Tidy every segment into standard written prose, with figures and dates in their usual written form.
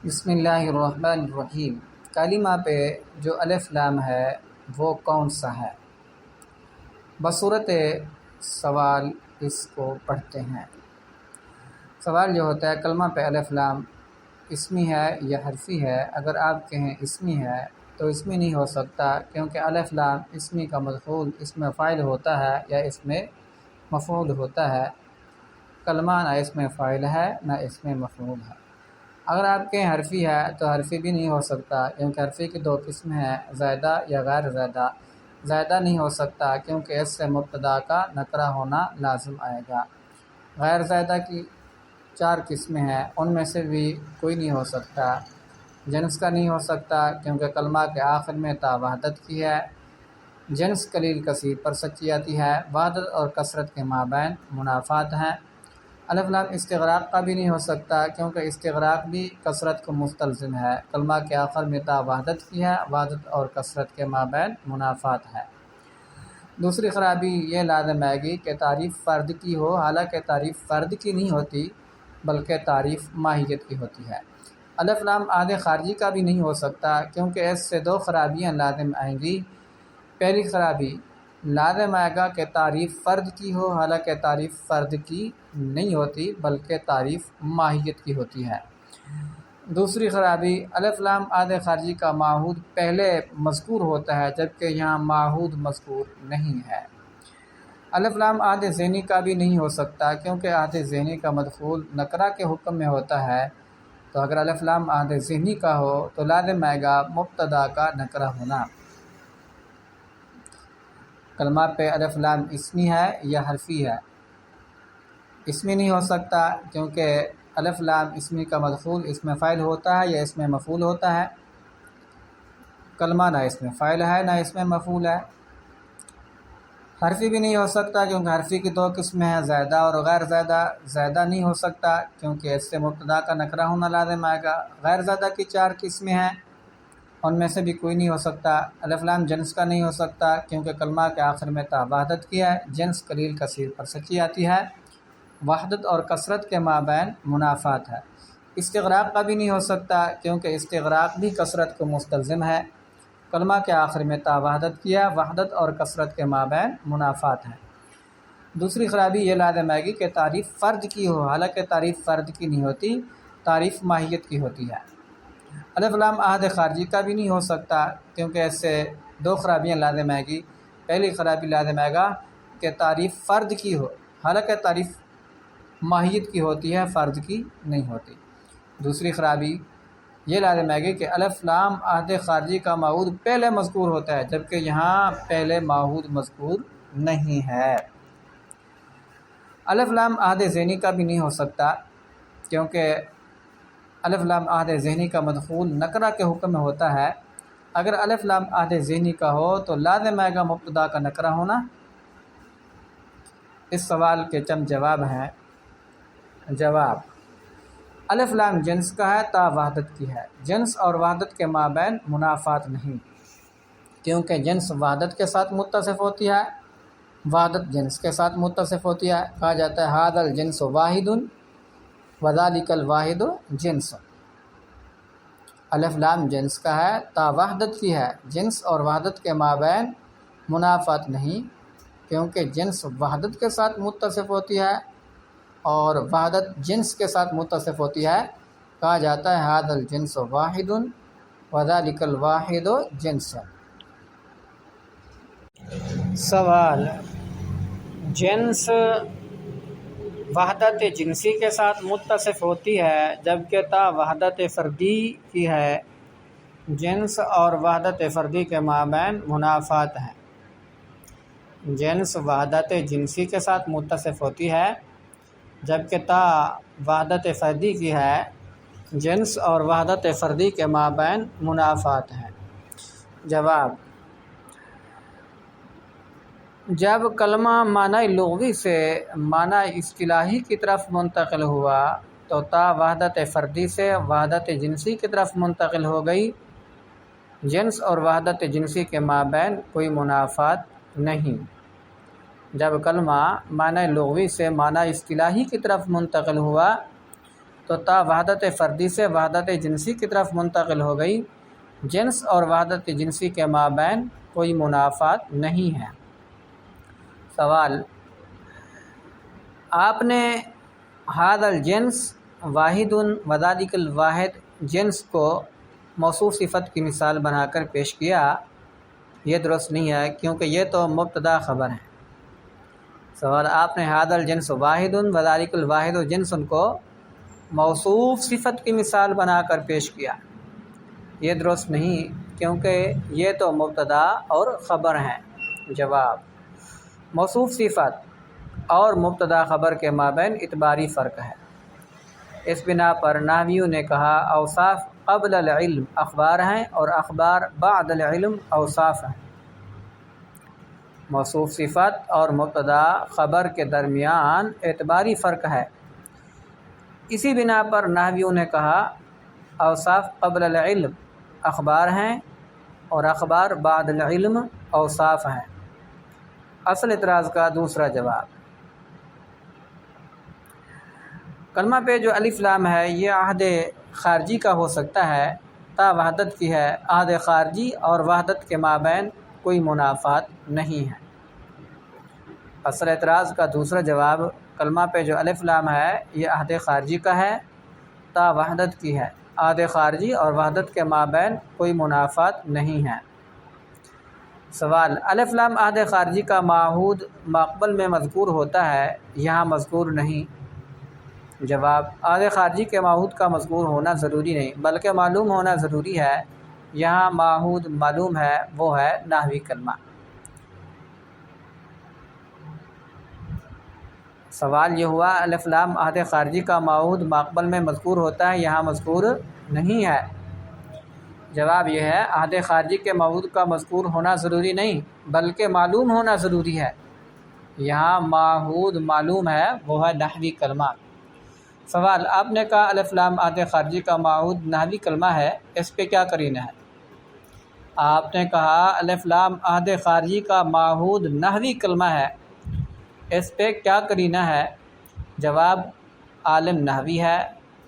بسم اللہ الرحمن الرحیم۔ کلمہ پہ جو الف لام ہے وہ کون سا ہے؟ بصورت سوال اس کو پڑھتے ہیں۔ سوال جو ہوتا ہے کلمہ پہ الف لام اسمی ہے یا حرفی ہے؟ اگر آپ کہیں اسمی ہے تو اسمی نہیں ہو سکتا، کیونکہ الف لام اسمی کا مدخول اس میں فاعل ہوتا ہے یا اس میں مفعول ہوتا ہے۔ کلمہ نہ اس میں فاعل ہے نہ اس میں مفعول ہے۔ اگر آپ کے حرفی ہے تو حرفی بھی نہیں ہو سکتا، کیونکہ حرفی کی دو قسمیں ہیں، زائدہ یا غیر زائدہ۔ زائدہ نہیں ہو سکتا کیونکہ اس سے مبتدا کا نکرہ ہونا لازم آئے گا۔ غیر زائدہ کی 4 قسمیں ہیں، ان میں سے بھی کوئی نہیں ہو سکتا۔ جنس کا نہیں ہو سکتا کیونکہ کلمہ کے آخر میں تا وحدت کی ہے۔ جنس قلیل کثیر پر سچی آتی ہے۔ وحدت اور کثرت کے مابین منافات ہیں۔ الف لام استغراق کا بھی نہیں ہو سکتا کیونکہ استغراق بھی کثرت کو مستلزم ہے۔ کلمہ کے آخر میں تا وحدت کی ہے۔ وحدت اور کثرت کے مابین منافات ہے۔ دوسری خرابی یہ لازم آئے گی کہ تعریف فرد کی ہو، حالانکہ تعریف فرد کی نہیں ہوتی بلکہ تعریف ماہیت کی ہوتی ہے۔ الف لام عہد خارجی کا بھی نہیں ہو سکتا کیونکہ اس سے 2 خرابیاں لازم آئیں گی۔ پہلی خرابی لازم آئے گا کہ تعریف فرد کی ہو، حالانکہ تعریف فرد کی نہیں ہوتی بلکہ تعریف ماہیت کی ہوتی ہے۔ دوسری خرابی الف لام عہد خارجی کا معہود پہلے مذکور ہوتا ہے جبکہ یہاں معہود مذکور نہیں ہے۔ الف لام عہد ذہنی کا بھی نہیں ہو سکتا کیونکہ عہد ذہنی کا مدخول نکرہ کے حکم میں ہوتا ہے، تو اگر الف لام عہد ذہنی کا ہو تو لازم آئے گا مبتدا کا نکرہ ہونا۔ کلمہ پہ الف لام اسمی ہے یا حرفی ہے؟ اسمی نہیں ہو سکتا کیونکہ الف لام اسمی کا مدخول اس میں فاعل ہوتا ہے یا اس میں مفعول ہوتا ہے۔ کلمہ نہ اس میں فاعل ہے نہ اس میں مفعول ہے۔ حرفی بھی نہیں ہو سکتا کیونکہ حرفی کی 2 قسمیں ہیں، زائدہ اور غیر زائدہ۔ زائدہ نہیں ہو سکتا کیونکہ اس سے مبتدا کا نکرہ ہونا لازم آئے گا۔ غیر زائدہ کی 4 قسمیں ہیں، ان میں سے بھی کوئی نہیں ہو سکتا۔ الف لام جنس کا نہیں ہو سکتا کیونکہ کلمہ کے آخر میں تا وحدت کی ہے۔ جنس قلیل کثیر پر سچی آتی ہے۔ وحدت اور کثرت کے مابین منافات ہے۔ استغراق کا بھی نہیں ہو سکتا کیونکہ استغراق بھی کثرت کو مستلزم ہے۔ کلمہ کے آخر میں تا وحدت کیا، وحدت اور کثرت کے مابین منافات ہے۔ دوسری خرابی یہ لازم آئے گی کہ تعریف فرد کی ہو، حالانکہ تعریف فرد کی نہیں ہوتی، تعریف ماہیت کی ہوتی ہے۔ الف لام عہد خارجی کا بھی نہیں ہو سکتا کیونکہ اس سے 2 خرابیاں لازم آئے گی۔ پہلی خرابی لازم آئے گا کہ تعریف فرد کی ہو، حالانکہ تعریف ماہیت کی ہوتی ہے، فرد کی نہیں ہوتی۔ دوسری خرابی یہ لازم آئے گی کہ الف لام عہد خارجی کا معہود پہلے مذکور ہوتا ہے جبکہ یہاں پہلے معہود مذکور نہیں ہے۔ الف لام عہد ذہنی کا بھی نہیں ہو سکتا کیونکہ الف لام عہد ذہنی کا مدخول نکرہ کے حکم میں ہوتا ہے۔ اگر الف لام عہد ذہنی کا ہو تو لازم آئے گا مبتدا کا نکرہ ہونا۔ اس سوال کے چند جواب ہیں۔ جواب: الف لام جنس کا ہے، تا وحدت کی ہے۔ جنس اور وحدت کے مابین منافات نہیں، کیونکہ جنس وحدت کے ساتھ متصف ہوتی ہے، وحدت جنس کے ساتھ متصف ہوتی ہے۔ کہا جاتا ہے ھذا الجنس واحد وذالک الواحد جنس۔ الف لام جنس کا ہے، تا وحدت کی ہے۔ جنس اور وحدت کے مابین منافات نہیں، کیونکہ جنس وحدت کے ساتھ متصف ہوتی ہے اور وحدت جنس کے ساتھ متصف ہوتی ہے۔ کہا جاتا ہے ھذا الجنس واحد وذالک الواحد جنس۔ سوال: جنس وحدت جنسی کے ساتھ متصف ہوتی ہے جبکہ تا وحدت فردی کی ہے۔ جنس اور وحدت فردی کے مابین منافات ہیں۔ جنس وحدت جنسی کے ساتھ متصف ہوتی ہے جبکہ تا وحدت فردی کی ہے۔ جنس اور وحدت فردی کے مابین منافات ہیں۔ جواب: جب کلمہ معنی لغوی سے معنی اصطلاحی کی طرف منتقل ہوا تو تا وحدت فردی سے وحدت جنسی کی طرف منتقل ہو گئی۔ جنس اور وحدت جنسی کے مابین کوئی منافات نہیں۔ جب کلمہ معنی لغوی سے معنی اصطلاحی کی طرف منتقل ہوا تو تا وحدت فردی سے وحدت جنسی کی طرف منتقل ہو گئی۔ جنس اور وحدت جنسی کے مابین کوئی منافات نہیں ہے۔ سوال، آپ نے ھذا الجنس واحد وذالک الواحد جنس کو موصوف صفت کی مثال بنا کر پیش کیا، یہ درست نہیں ہے کیونکہ یہ تو مبتدا خبر ہے۔ سوال، آپ نے ھذا الجنس واحد وذالک الواحد جنس کو موصوف صفت کی مثال بنا کر پیش کیا، یہ درست نہیں کیونکہ یہ تو مبتدا اور خبر ہیں۔ جواب، موصوف صفت اور مبتدا خبر کے مابین اعتباری فرق ہے۔ اس بنا پر نحویوں نے کہا اوصاف قبل العلم اخبار ہیں اور اخبار بعد العلم اوصاف ہیں۔ موصوف صفت اور مبتدا خبر کے درمیان اعتباری فرق ہے۔ اسی بنا پر نحویوں نے کہا اوصاف قبل العلم اخبار ہیں اور اخبار بعد العلم اوصاف ہیں۔ اصل اعتراض کا دوسرا جواب، کلمہ پہ جو الف لام ہے یہ عہد خارجی کا ہو سکتا ہے، تا وحدت کی ہے۔ عہد خارجی اور وحدت کے مابین کوئی منافات نہیں ہے۔ اصل اعتراض کا دوسرا جواب، کلمہ پہ جو الف لام ہے یہ عہد خارجی کا ہے، تا وحدت کی ہے۔ عہد خارجی اور وحدت کے مابین کوئی منافات نہیں ہے۔ سوال، الف لام عہد خارجی کا معہود ماقبل میں مذکور ہوتا ہے، یہاں مذکور نہیں۔ جواب، عہد خارجی کے معہود کا مذکور ہونا ضروری نہیں بلکہ معلوم ہونا ضروری ہے۔ یہاں معہود معلوم ہے، وہ ہے نحوی کلمہ۔ سوال یہ ہوا الف لام عہد خارجی کا معہود ماقبل میں مذکور ہوتا ہے، یہاں مذکور نہیں ہے۔ جواب یہ ہے عہد خارجی کے معہود کا مذکور ہونا ضروری نہیں بلکہ معلوم ہونا ضروری ہے۔ یہاں معہود معلوم ہے، وہ ہے نحوی کلمہ۔ سوال، آپ نے کہا الف لام عہد خارجی کا معہود نحوی کلمہ ہے، اس پہ کیا قرینہ ہے؟ آپ نے کہا الف لام عہد خارجی کا معہود نحوی کلمہ ہے، اس پہ کیا قرینہ ہے؟ جواب، عالم نحوی ہے،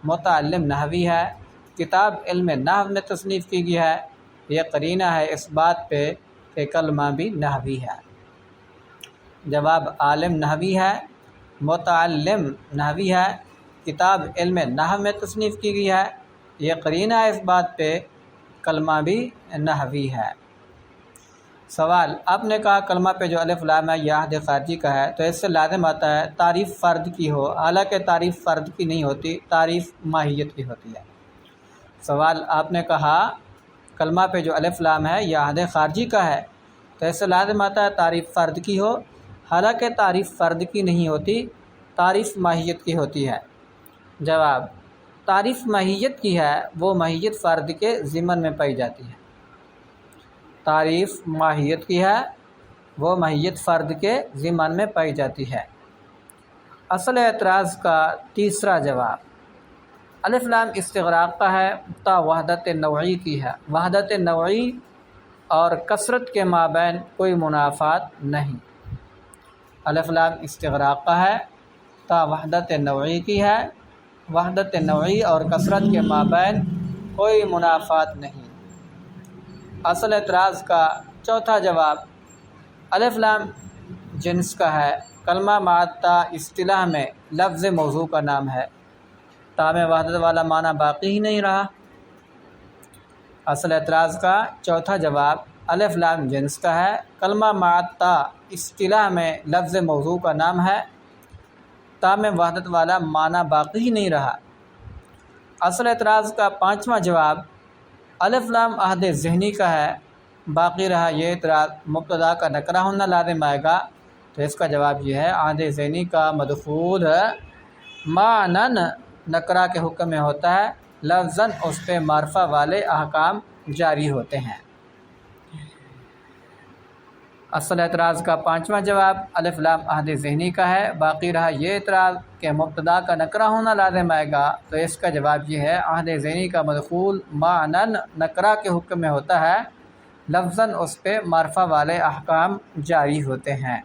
متعلم نحوی ہے، کتاب علم نحو میں تصنیف کی گئی ہے، یہ قرینہ ہے اس بات پہ کہ کلمہ بھی نحوی ہے۔ جواب، عالم نحوی ہے، متعلم نحوی ہے، کتاب علم نحو میں تصنیف کی گئی ہے، یہ قرینہ ہے اس بات پہ کلمہ بھی نحوی ہے۔ سوال، آپ نے کہا کلمہ پہ جو الف لام ہے یہ عہد خارجی کا ہے، تو اس سے لازم آتا ہے تعریف فرد کی ہو، حالانکہ تعریف فرد کی نہیں ہوتی، تعریف ماہیت کی ہوتی ہے۔ سوال، آپ نے کہا کلمہ پہ جو الف لام ہے یہ عہد خارجی کا ہے، تو اس سے لازم آتا ہے تعریف فرد کی ہو، حالانکہ تعریف فرد کی نہیں ہوتی، تعریف ماہیت کی ہوتی ہے۔ جواب، تعریف ماہیت کی ہے، وہ ماہیت فرد کے ضمن میں پائی جاتی ہے۔ تعریف ماہیت کی ہے، وہ ماہیت فرد کے ضمن میں پائی جاتی ہے۔ اصل اعتراض کا تیسرا جواب، الف لام استغراق کا ہے، تا وحدت نوعی کی ہے۔ وحدت نوعی اور کثرت کے مابین کوئی منافات نہیں۔ الف لام استغراق کا ہے، تا وحدت نوعی کی ہے، وحدت نوعی اور کثرت کے مابین کوئی منافات نہیں۔ اصل اعتراض کا چوتھا جواب، الف لام جنس کا ہے، کلمہ مع تا اصطلاح میں لفظ موضوع کا نام ہے، تا میں وحدت والا معنی باقی ہی نہیں رہا۔ اصل اعتراض کا چوتھا جواب، الف لام جنس کا ہے، کلمہ مع تا اصطلاح میں لفظ موضوع کا نام ہے، تا میں وحدت والا معنی باقی ہی نہیں رہا۔ اصل اعتراض کا پانچواں جواب، الف لام عہد ذہنی کا ہے، باقی رہا یہ اعتراض مبتدا کا نکرہ ہونا لازم آئے گا، تو اس کا جواب یہ ہے عہد ذہنی کا مدخول معنن نکرہ کے حکم میں ہوتا ہے، لفظاً اس پہ معرفہ والے احکام جاری ہوتے ہیں۔ اصل اعتراض کا پانچواں جواب، الف لام عہد ذہنی کا ہے، باقی رہا یہ اعتراض کہ مبتدا کا نکرہ ہونا لازم آئے گا، تو اس کا جواب یہ ہے عہد ذہنی کا مدخول معنن نکرہ کے حکم میں ہوتا ہے، لفظاً اس پہ معرفہ والے احکام جاری ہوتے ہیں۔